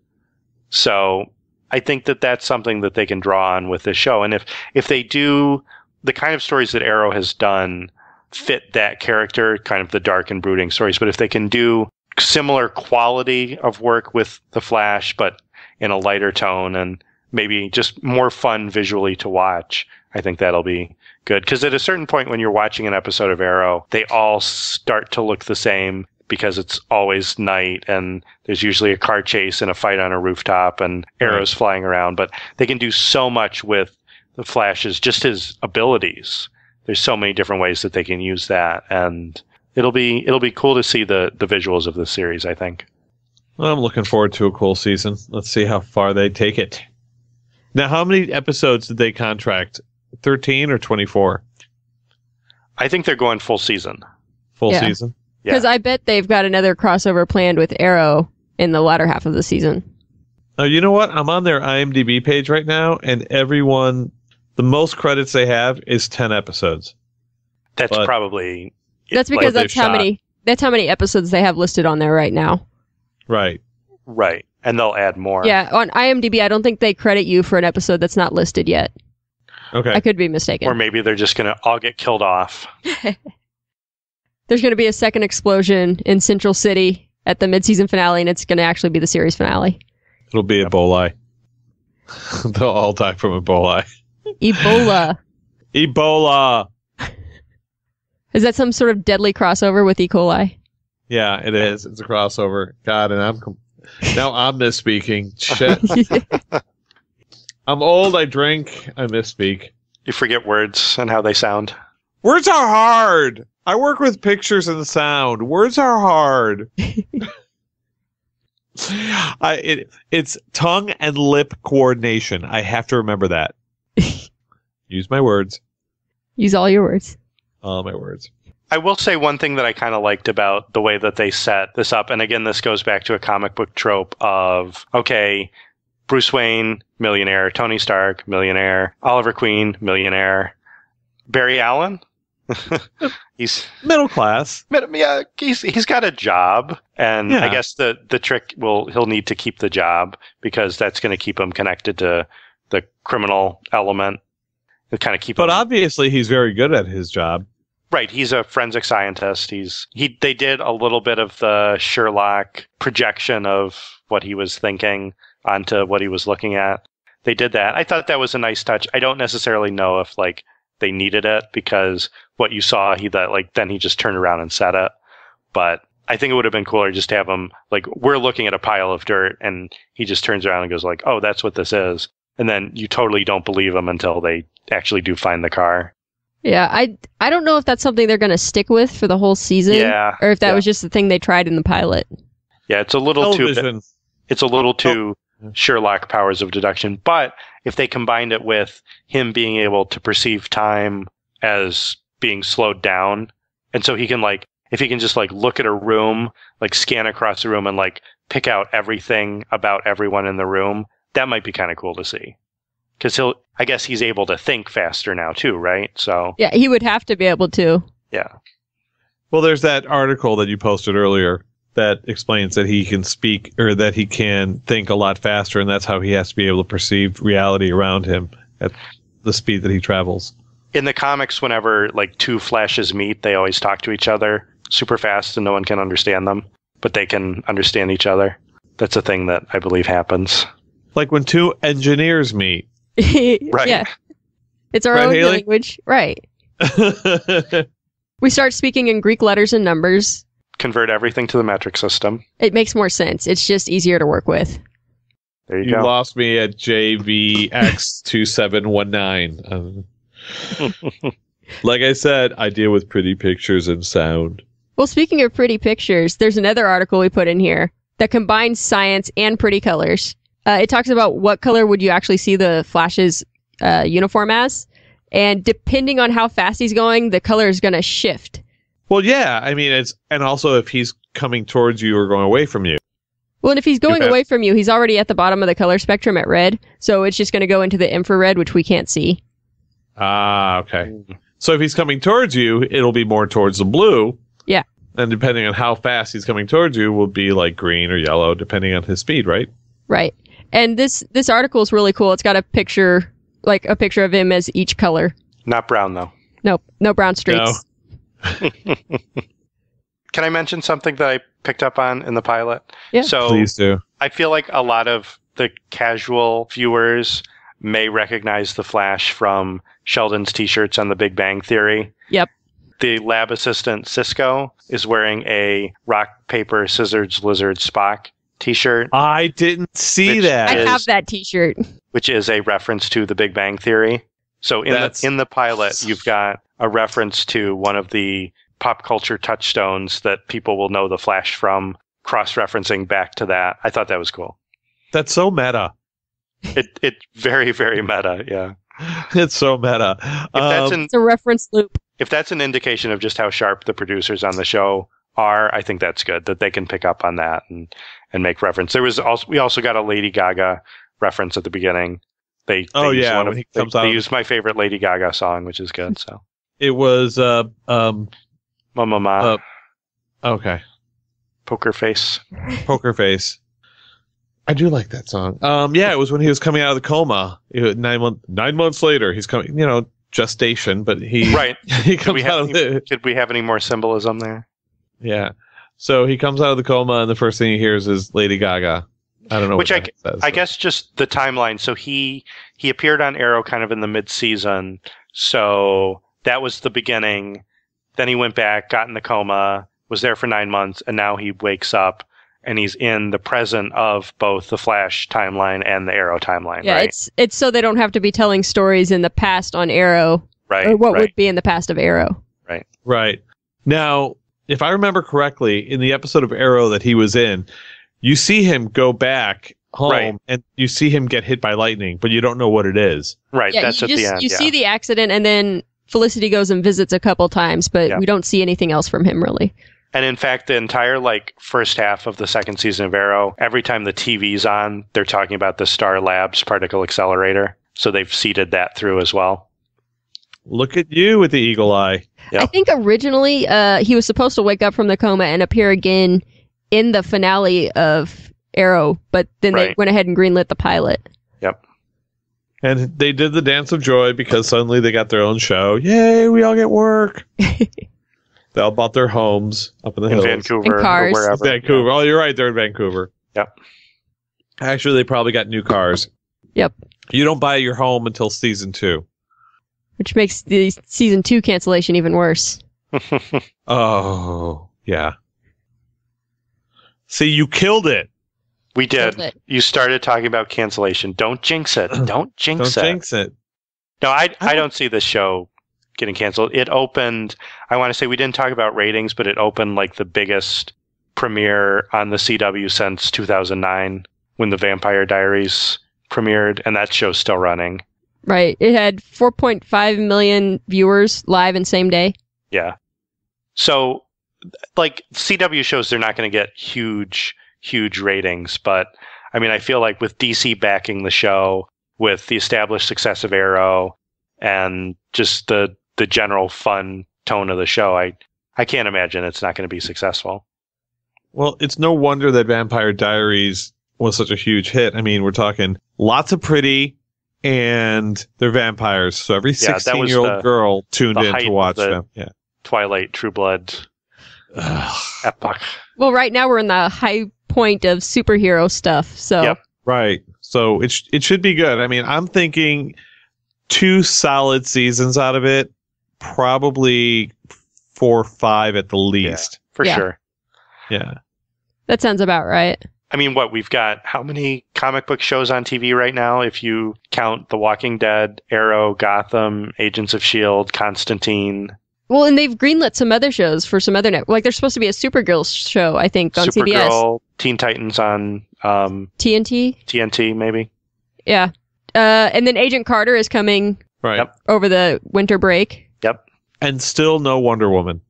So I think that that's something that they can draw on with this show. And if they do the kind of stories that Arrow has done fit that character, kind of the dark and brooding stories, but if they can do similar quality of work with the Flash, but in a lighter tone and maybe just more fun visually to watch, I think that'll be good. Because at a certain point when you're watching an episode of Arrow, they all start to look the same because it's always night and there's usually a car chase and a fight on a rooftop and arrows flying around. But they can do so much with the Flash's, just his abilities. There's so many different ways that they can use that, and it'll be cool to see the visuals of this series, I think. Well, I'm looking forward to a cool season. Let's see how far they take it. Now, how many episodes did they contract? 13 or 24? I think they're going full season. Full season? Because I bet they've got another crossover planned with Arrow in the latter half of the season. Oh, you know what? I'm on their IMDb page right now, and everyone, the most credits they have is 10 episodes. That's probably... That's because that's how many episodes they have listed on there right now. Right. Right. And they'll add more. Yeah, on IMDb, I don't think they credit you for an episode that's not listed yet. Okay. I could be mistaken. Or maybe they're just going to all get killed off. There's going to be a second explosion in Central City at the mid-season finale, and it's going to actually be the series finale. It'll be Ebola. They'll all die from Ebola. Ebola. Ebola! Is that some sort of deadly crossover with E. coli? Yeah, it is. It's a crossover. God, and now I'm misspeaking. Shit. I'm old, I drink, I misspeak. You forget words and how they sound. Words are hard! I work with pictures and sound. Words are hard. It's tongue and lip coordination. I have to remember that. Use my words. Use all your words. All my words. I will say one thing that I kind of liked about the way that they set this up, and again, this goes back to a comic book trope of, okay, Bruce Wayne, millionaire, Tony Stark, millionaire, Oliver Queen, millionaire, Barry Allen, he's middle class. Yeah, he's got a job, and I guess the trick he'll need to keep the job because that's going to keep him connected to the criminal element. To kind of keep But him. obviously, he's very good at his job. Right, he's a forensic scientist. They did a little bit of the Sherlock projection of what he was thinking onto what he was looking at. They did that. I thought that was a nice touch. I don't necessarily know if they needed it because what you saw, then he just turned around and said it. But I think it would have been cooler just to have him we're looking at a pile of dirt and he just turns around and goes oh, that's what this is. And then you totally don't believe him until they actually do find the car. Yeah, I don't know if that's something they're going to stick with for the whole season, or if that was just the thing they tried in the pilot. Yeah, it's a little too Sherlock powers of deduction. But if they combined it with him being able to perceive time as being slowed down, and so he can if he can just look at a room, scan across the room and pick out everything about everyone in the room, that might be kind of cool to see. Because I guess he's able to think faster now too, right? So yeah, he would have to be able to. Yeah. Well, there's that article that you posted earlier that explains that he can speak or that he can think a lot faster, and that's how he has to be able to perceive reality around him at the speed that he travels. In the comics, whenever two Flashes meet, they always talk to each other super fast, and no one can understand them, but they can understand each other. That's a thing that I believe happens. Like when two engineers meet. Right. Yeah. It's our own language. Right. We start speaking in Greek letters and numbers. convert everything to the metric system. It makes more sense. It's just easier to work with. There you You go. lost me at JVX2719. Like I said, I deal with pretty pictures and sound. Well, speaking of pretty pictures, there's another article we put in here that combines science and pretty colors. It talks about what color would you actually see the Flash's uniform as, and depending on how fast he's going, the color is going to shift. Well, yeah, I mean, and also if he's coming towards you or going away from you. Well, and if he's going Okay. away from you, he's already at the bottom of the color spectrum at red, so it's just going to go into the infrared, which we can't see. Ah, okay. So if he's coming towards you, it'll be more towards the blue. Yeah. And depending on how fast he's coming towards you, will be like green or yellow, depending on his speed, right? Right. And this article is really cool. It's got a picture of him as each color. Not brown, though. Nope, no brown streaks. Can I mention something that I picked up on in the pilot? Yeah. So Please do. I feel like a lot of the casual viewers may recognize the Flash from Sheldon's t-shirts on The Big Bang Theory. Yep. The lab assistant Cisco is wearing a rock, paper, scissors, lizard, Spock t-shirt, I didn't see Which that. I is- have that t-shirt. which is a reference to The Big Bang Theory. So in the pilot, you've got a reference to one of the pop culture touchstones that people will know the Flash from, cross-referencing back to that. I thought that was cool. That's so meta. It very, very meta, yeah. It's so meta. It's a reference loop. If that's an indication of just how sharp the producers on the show are, I think that's good, that they can pick up on that and make reference. We also got a Lady Gaga reference at the beginning. They Oh, used yeah, one when of- he comes they out. used my favorite Lady Gaga song, which is good. So, It was Ma, okay. Poker Face. Poker Face. I do like that song. Yeah, it was when he was coming out of the coma. 9 months later, he's coming. Gestation, but he Right. he comes out of the Did we have any more symbolism there? yeah. So he comes out of the coma, and the first thing he hears is Lady Gaga. I don't know Which what that says. I guess just the timeline. So he appeared on Arrow kind of in the mid-season. So that was the beginning. Then he went back, got in the coma, was there for 9 months, and now he wakes up and he's in the present of both the Flash timeline and the Arrow timeline. Yeah, right? it's so they don't have to be telling stories in the past on Arrow, right. or what right. would be in the past of Arrow. Right. Now, if I remember correctly, in the episode of Arrow that he was in, you see him go back home Right. and you see him get hit by lightning, but you don't know what it is. Right. Yeah, That's you at the end. you yeah. see the accident, and then Felicity goes and visits a couple times, but Yeah. we don't see anything else from him really. And in fact, the entire first half of the second season of Arrow, every time the TV's on, they're talking about the Star Labs particle accelerator. So they've seeded that through as well. Look at you with the eagle eye. Yep. I think originally he was supposed to wake up from the coma and appear again in the finale of Arrow, but then they Right. went ahead and greenlit the pilot. Yep. And they did the dance of joy because suddenly they got their own show. Yay, we all get work. They all bought their homes up in the In hills. Vancouver And cars. or wherever. Vancouver. Oh, you're right. They're in Vancouver. Yep. Actually, they probably got new cars. Yep. You don't buy your home until season 2. Which makes the season 2 cancellation even worse. Oh, yeah. See, you killed it. We did. Killed it. You started talking about cancellation. Don't jinx it. Don't jinx Don't it. jinx it. No, I don't see this show getting canceled. It opened, I want to say we didn't talk about ratings, but it opened like the biggest premiere on the CW since 2009 when the Vampire Diaries premiered, and that show's still running. Right. It had 4.5 million viewers live in same day. Yeah. So, CW shows, they're not going to get huge ratings, but I mean, I feel like with DC backing the show, with the established success of Arrow, and just the general fun tone of the show, I can't imagine it's not going to be successful. Well, it's no wonder that Vampire Diaries was such a huge hit. I mean, we're talking lots of pretty, and they're vampires. So every Yeah, that was 16-year-old girl tuned the in height to of watch the- them. Yeah. Twilight, True Blood, epoch. Well, right now we're in the high point of superhero stuff. So Yep. Right. So it should be good. I mean, I'm thinking 2 solid seasons out of it, probably 4 or 5 at the least. For Yeah. sure. Yeah. That sounds about right. I mean, we've got how many comic book shows on TV right now? If you count The Walking Dead, Arrow, Gotham, Agents of S.H.I.E.L.D., Constantine. Well, and they've greenlit some other shows for some other like there's supposed to be a Supergirl show, I think, on CBS. Supergirl, Teen Titans on TNT, maybe. Yeah. And then Agent Carter is coming over the winter break. Yep. And still no Wonder Woman.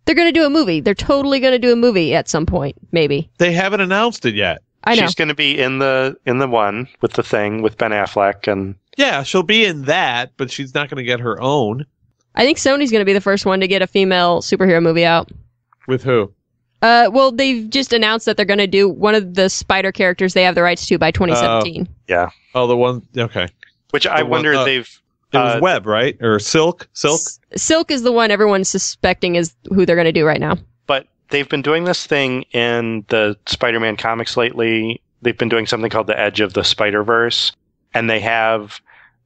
They're going to do a movie. They're totally going to do a movie at some point, maybe. They haven't announced it yet. I know. She's going to be in the one with the Thing with Ben Affleck, and yeah, she'll be in that, but she's not going to get her own. I think Sony's going to be the first one to get a female superhero movie out. With who? Well, they've just announced that they're going to do one of the Spider characters they have the rights to by 2017. Yeah. Oh, the one. Okay. Which I wonder they've. It was Web, right? Or Silk? Silk is the one everyone's suspecting is who they're going to do right now. But they've been doing this thing in the Spider-Man comics lately. They've been doing something called the Edge of the Spider-Verse. And they have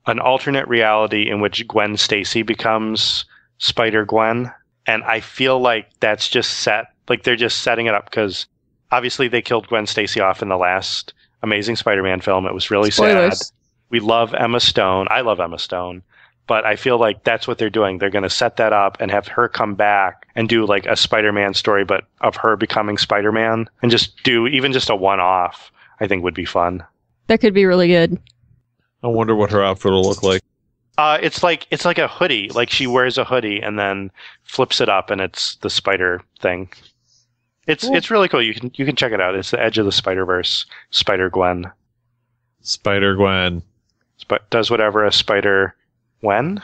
an alternate reality in which Gwen Stacy becomes Spider-Gwen. And I feel like that's just set. Like they're just setting it up because obviously they killed Gwen Stacy off in the last Amazing Spider-Man film. It was really Spoilers. sad. We love Emma Stone. I love Emma Stone. But I feel like that's what they're doing. They're going to set that up and have her come back and do like a Spider-Man story, but of her becoming Spider-Man, and just do even just a one-off, I think would be fun. That could be really good. I wonder what her outfit will look like. It's like a hoodie. Like she wears a hoodie and then flips it up and it's the spider thing. It's really cool. You can check it out. It's the Edge of the Spider-Verse. Spider-Gwen. Spider-Gwen. Does whatever a spider when?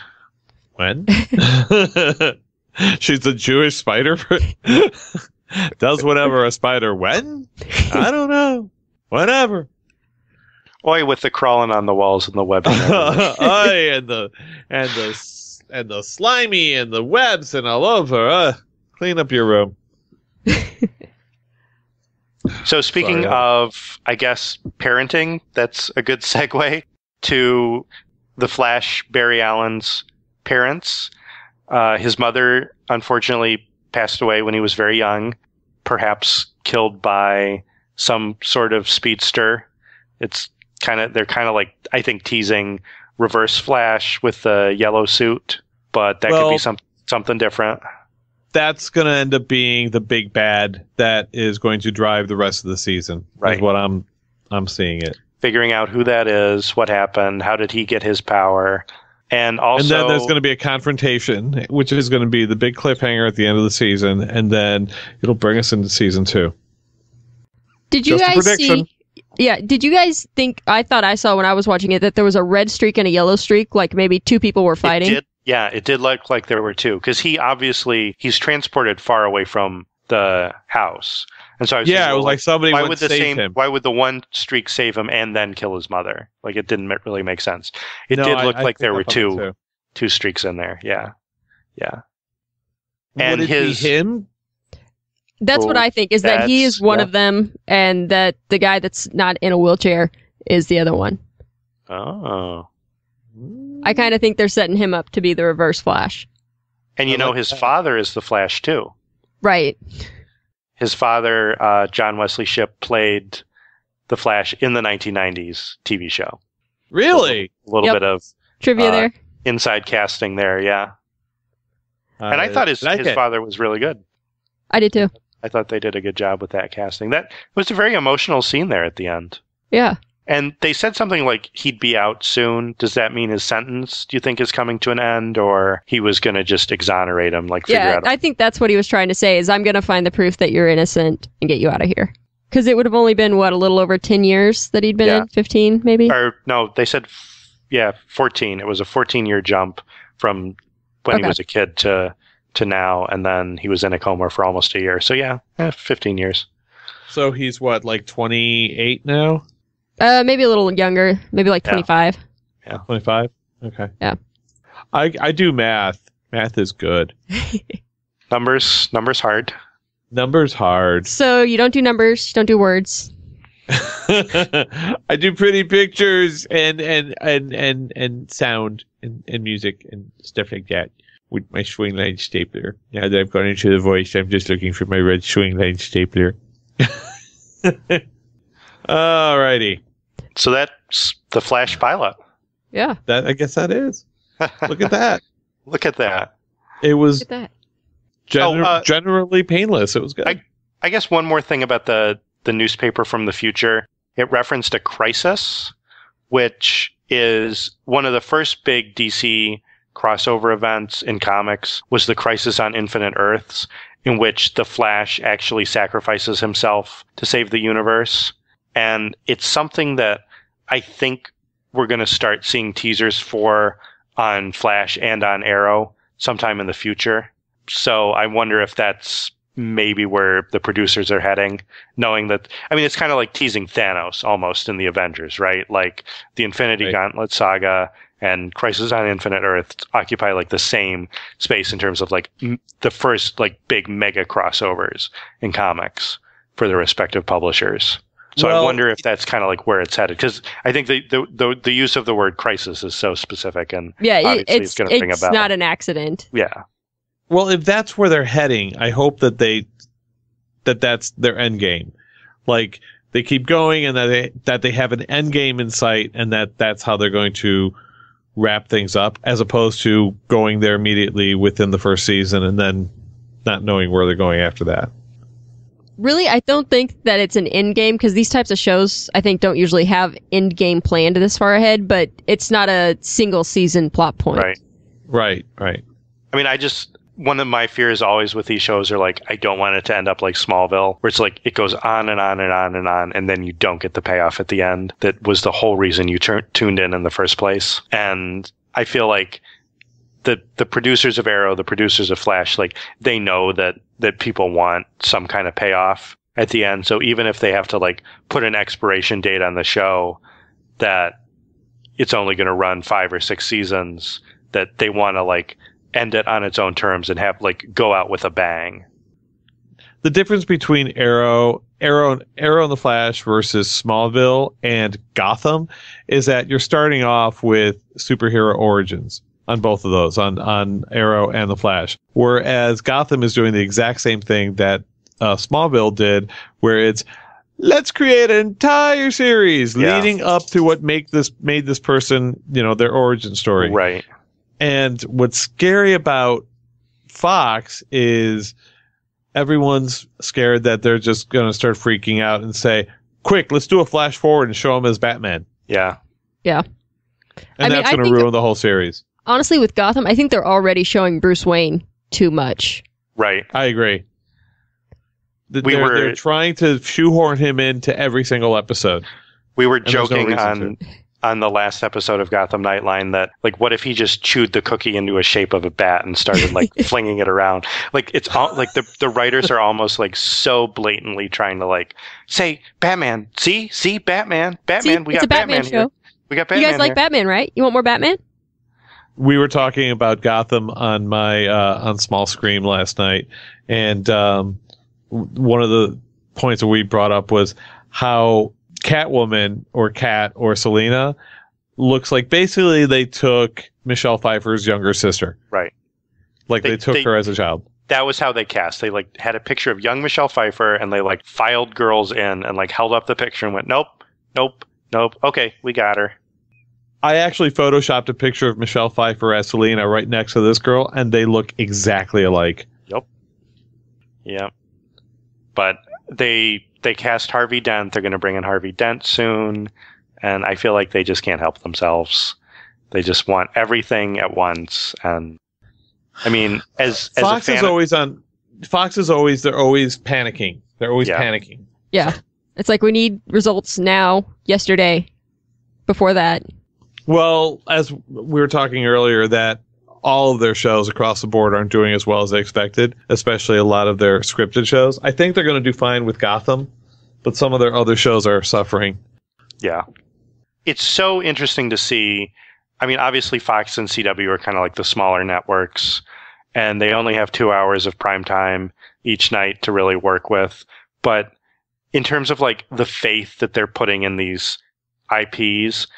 She's a Jewish spider. Does whatever a spider when? I don't know. Whatever. Oi, with the crawling on the walls and the web. Oi, and the slimy and the webs and all over. Clean up your room. So speaking of, I guess, parenting, that's a good segue to the Flash, Barry Allen's parents. His mother, unfortunately, passed away when he was very young, perhaps killed by some sort of speedster. They're kind of like, I think, teasing Reverse Flash with the yellow suit, but that could be something different. That's going to end up being the big bad that is going to drive the rest of the season. Right. Is what I'm seeing it. Figuring out who that is, what happened, how did he get his power, and also... And then there's going to be a confrontation, which is going to be the big cliffhanger at the end of the season, and then it'll bring us into season 2. Did you guys see... Yeah, did you guys think... I thought I saw when I was watching it that there was a red streak and a yellow streak, like maybe two people were fighting? It did look like there were two, because he's transported far away from the house. And so I was thinking, it was like somebody would save him. Why would the one streak save him and then kill his mother? Like, it didn't really make sense. It did look like there were two streaks in there. Yeah. And would it be him? That's what I think, is that he is one of them, and that the guy that's not in a wheelchair is the other one. Oh. I kind of think they're setting him up to be the Reverse Flash. And his father is the Flash, too. Right. His father, John Wesley Shipp, played the Flash in the 1990s TV show. Really? A little bit of trivia there. Inside casting there, yeah. And I thought his father was really good. I did too. I thought they did a good job with that casting. That was a very emotional scene there at the end. Yeah. And they said something like he'd be out soon. Does that mean his sentence, do you think, is coming to an end, or he was going to just exonerate him? I think that's what he was trying to say, is I'm going to find the proof that you're innocent and get you out of here. Because it would have only been, a little over 10 years that he'd been in? 15, maybe? Or, no, they said, 14. It was a 14-year jump from when he was a kid to now, and then he was in a coma for almost a year. So, 15 years. So he's what, like 28 now? Maybe a little younger, maybe like 25. Yeah, 25? Okay. Yeah. I do math. Math is good. Numbers hard. Numbers hard. So you don't do numbers, you don't do words. I do pretty pictures and sound and music and stuff like that. with my swing line stapler. Now that I've gone into the voice, I'm just looking for my red swing line stapler. Alrighty. So that's the Flash pilot. Yeah. I guess that is. Look at that. Look at that. It was Look at that. generally painless. It was good. I guess one more thing about the newspaper from the future. It referenced a crisis, which is one of the first big DC crossover events in comics, was the Crisis on Infinite Earths, in which the Flash actually sacrifices himself to save the universe. And it's something that I think we're going to start seeing teasers for on Flash and on Arrow sometime in the future. So I wonder if that's maybe where the producers are heading, knowing that, I mean, it's kind of like teasing Thanos almost in the Avengers, right? Like the Infinity Gauntlet saga and Crisis on Infinite Earth occupy like the same space in terms of like the first like big mega crossovers in comics for the respective publishers. So I wonder if that's kind of like where it's headed, because I think the use of the word crisis is so specific, and obviously it's going to bring about. It's not an accident. Yeah. Well, if that's where they're heading, I hope that that's their end game. Like they keep going, and that they have an end game in sight, and that's how they're going to wrap things up, as opposed to going there immediately within the first season and then not knowing where they're going after that. Really, I don't think that it's an end game, because these types of shows, I think, don't usually have end game planned this far ahead, but it's not a single season plot point. Right. I mean, one of my fears always with these shows are like, I don't want it to end up like Smallville, where it's like it goes on and on and on and on, and then you don't get the payoff at the end that was the whole reason you tuned in the first place. And I feel like the producers of Arrow, the producers of Flash, like they know that people want some kind of payoff at the end. So even if they have to like put an expiration date on the show that it's only going to run 5 or 6 seasons, that they want to like end it on its own terms and have like go out with a bang. The difference between Arrow and the Flash versus Smallville and Gotham is that you're starting off with superhero origins on both of those, on Arrow and the Flash. Whereas Gotham is doing the exact same thing that Smallville did, where it's, let's create an entire series leading up to what made this person, their origin story. Right. And what's scary about Fox is everyone's scared that they're just going to start freaking out and say, quick, let's do a flash forward and show him as Batman. Yeah. Yeah. And that's going to ruin the whole series. Honestly, with Gotham, I think they're already showing Bruce Wayne too much. Right. I agree. They're trying to shoehorn him into every single episode. We were joking on the last episode of Gotham Nightline that, like, what if he just chewed the cookie into a shape of a bat and started, like, flinging it around? Like, it's all, like, the writers are almost, like, so blatantly trying to, like, say, Batman, see, Batman, See, we got Batman here. Show. We got Batman You guys like here. Batman, right? You want more Batman? We were talking about Gotham on my on Small Screen last night, and one of the points that we brought up was how Catwoman or Cat or Selena looks like basically they took Michelle Pfeiffer's younger sister. Right. Like they took her as a child. That was how they cast. They like had a picture of young Michelle Pfeiffer and they like filed girls in and like held up the picture and went, nope. Okay, we got her. I actually photoshopped a picture of Michelle Pfeiffer as Selena right next to this girl, and they look exactly alike. Yep. But they cast Harvey Dent. They're going to bring in Harvey Dent soon, and I feel like they just can't help themselves. They just want everything at once. And I mean, as Fox a fan is always on. Fox is always they're always panicking. They're always panicking. Yeah. It's like we need results now, yesterday, before that. Well, as we were talking earlier, that all of their shows across the board aren't doing as well as they expected, especially a lot of their scripted shows. I think they're going to do fine with Gotham, but some of their other shows are suffering. Yeah. It's so interesting to see. I mean, obviously Fox and CW are kind of like the smaller networks, and they only have 2 hours of prime time each night to really work with. But in terms of like the faith that they're putting in these IPs,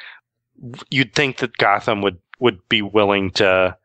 you'd think that Gotham would be willing to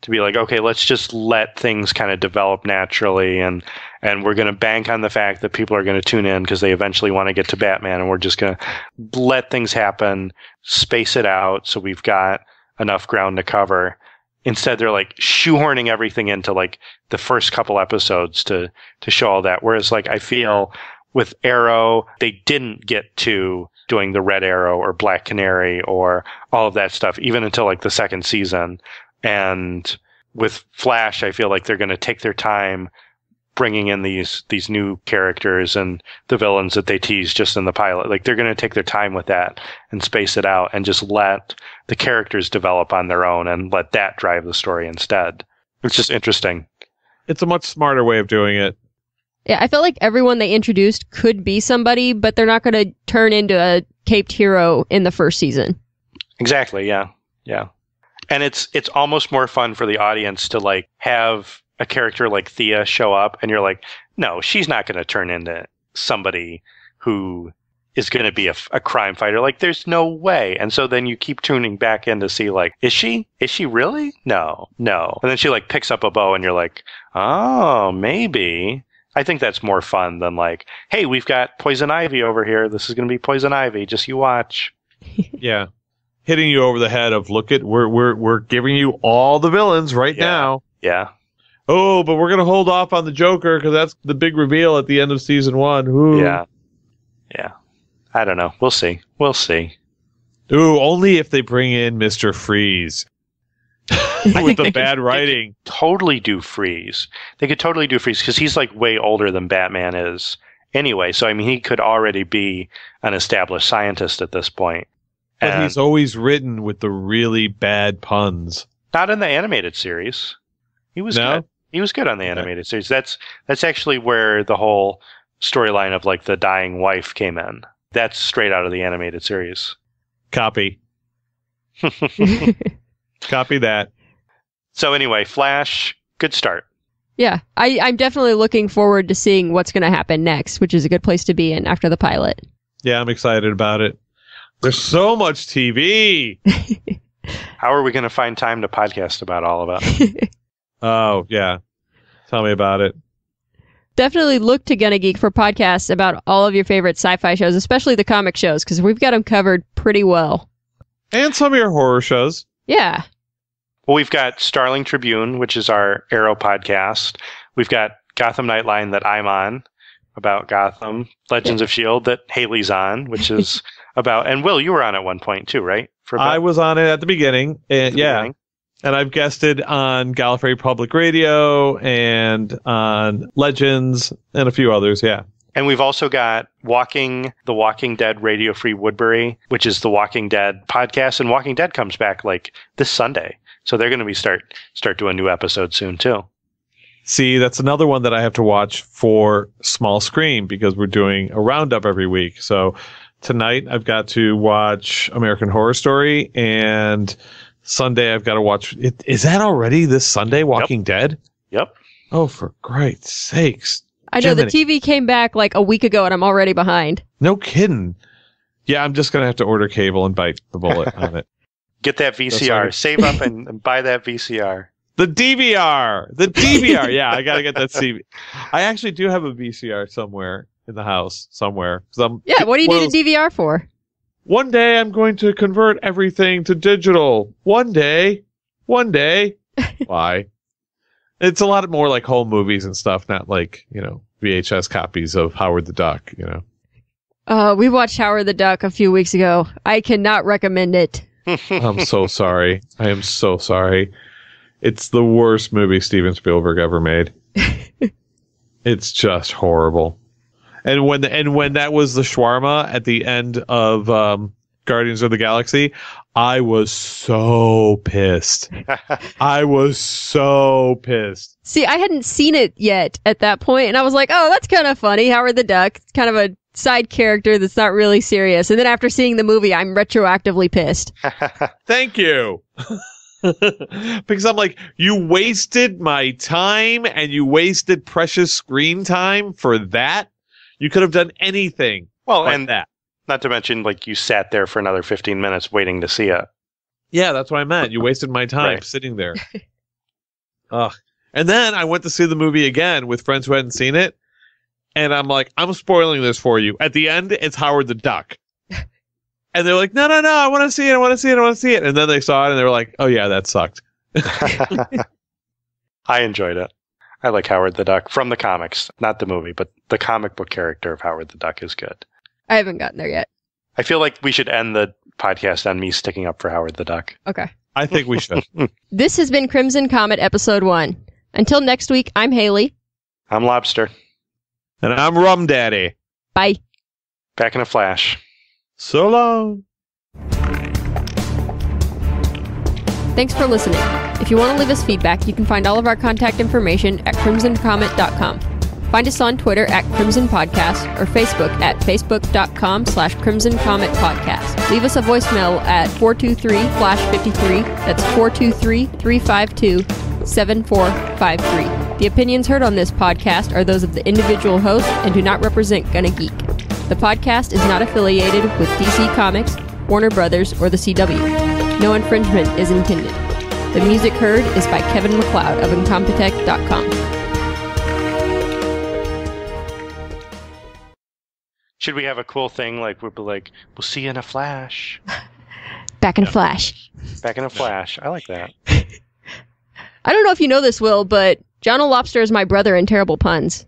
to be like, okay, let's just let things kind of develop naturally, and we're going to bank on the fact that people are going to tune in because they eventually want to get to Batman, and we're just going to let things happen, space it out so we've got enough ground to cover. Instead, they're like shoehorning everything into like the first couple episodes to show all that. Whereas like I feel with Arrow, they didn't get to doing the Red Arrow or Black Canary or all of that stuff, even until like the second season. And with Flash, I feel like they're going to take their time bringing in these new characters and the villains that they tease just in the pilot. Like they're going to take their time with that and space it out and just let the characters develop on their own and let that drive the story instead. It's just interesting. It's a much smarter way of doing it. Yeah, I felt like everyone they introduced could be somebody, but they're not going to turn into a caped hero in the first season. Exactly, yeah. Yeah. And it's almost more fun for the audience to like have a character like Thea show up and you're like, no, she's not going to turn into somebody who is going to be a crime fighter. Like, there's no way. And so then you keep tuning back in to see, like, is she really? No. And then she like picks up a bow and you're like, oh, maybe. I think that's more fun than like, hey, we've got Poison Ivy over here. This is going to be Poison Ivy. Just you watch. Yeah. Hitting you over the head of, look at, we're giving you all the villains right now. Yeah. Oh, but we're going to hold off on the Joker because that's the big reveal at the end of season 1. Ooh. Yeah. I don't know. We'll see. Ooh, only if they bring in Mr. Freeze. With the bad writing. They could totally do Freeze. Because he's like way older than Batman is anyway. So, I mean, he could already be an established scientist at this point. But he's always written with the really bad puns. Not in the animated series. He was good. He was good on the animated series. That's actually where the whole storyline of like the dying wife came in. That's straight out of the animated series. Copy. Copy that. So anyway, Flash, good start. Yeah, I'm definitely looking forward to seeing what's going to happen next, which is a good place to be in after the pilot. Yeah, I'm excited about it. There's so much TV. How are we going to find time to podcast about all of it? Oh, yeah. Tell me about it. Definitely look to Gonna Geek for podcasts about all of your favorite sci-fi shows, especially the comic shows, because we've got them covered pretty well. And some of your horror shows. Yeah. Well, we've got Starling Tribune, which is our Arrow podcast. We've got Gotham Nightline that I'm on about Gotham. Legends of S.H.I.E.L.D. that Haley's on, which is about... And Will, you were on at one point too, right? I was on it at the beginning. Beginning. And I've guested on Gallifrey Public Radio and on Legends and a few others, yeah. And we've also got The Walking Dead Radio Free Woodbury, which is the Walking Dead podcast. And Walking Dead comes back like this Sunday. So they're going to be start doing new episodes soon too. See, that's another one that I have to watch for small screen because we're doing a roundup every week. So tonight I've got to watch American Horror Story, and Sunday I've got to watch it. Is that already this Sunday, Walking Dead? Yep. Oh, for great sakes. I know, the TV came back like a week ago and I'm already behind. No kidding. Yeah, I'm just going to have to order cable and bite the bullet on it. Get that VCR. Save up and buy that VCR. The DVR. Yeah, I got to get that CV. I actually do have a VCR somewhere in the house, somewhere. Yeah, what do you need a DVR for? One day I'm going to convert everything to digital. One day. Why? It's a lot more like home movies and stuff, not like, VHS copies of Howard the Duck, We watched Howard the Duck a few weeks ago. I cannot recommend it. I'm so sorry. I am so sorry. It's the worst movie Steven Spielberg ever made. It's just horrible. And when that was the shawarma at the end of Guardians of the Galaxy, I was so pissed. See, I hadn't seen it yet at that point, and I was like, oh, that's kind of funny. Howard the Duck, it's kind of a side character that's not really serious. And then after seeing the movie, I'm retroactively pissed. Thank you. Because I'm like, you wasted my time and you wasted precious screen time for that. You could have done anything. Well, like and that. Not to mention, like, you sat there for another 15 minutes waiting to see it. Yeah, that's what I meant. You wasted my time sitting there. Ugh. And then I went to see the movie again with friends who hadn't seen it. And I'm like, I'm spoiling this for you. At the end, it's Howard the Duck. And they're like, no, I want to see it. And then they saw it and they were like, oh yeah, that sucked. I enjoyed it. I like Howard the Duck from the comics, not the movie, but the comic book character of Howard the Duck is good. I haven't gotten there yet. I feel like we should end the podcast on me sticking up for Howard the Duck. Okay. I think we should. This has been Crimson Comet Episode 1. Until next week, I'm Haley. I'm Lobster. And I'm Rum Daddy. Bye. Back in a flash. So long. Thanks for listening. If you want to leave us feedback, you can find all of our contact information at crimsoncomet.com. Find us on Twitter at Crimson Podcast or Facebook at facebook.com/Crimson Comet Podcast. Leave us a voicemail at 423-53. That's 423-352-7453. The opinions heard on this podcast are those of the individual host and do not represent Gonna Geek. The podcast is not affiliated with DC Comics, Warner Brothers, or the CW. No infringement is intended. The music heard is by Kevin MacLeod of Incompetech.com. Should we have a cool thing like we'll be like, we'll see you in a flash. Back in a flash. Back in a flash. I like that. I don't know if you know this, Will, but John O'Lobster is my brother in Terrible Puns.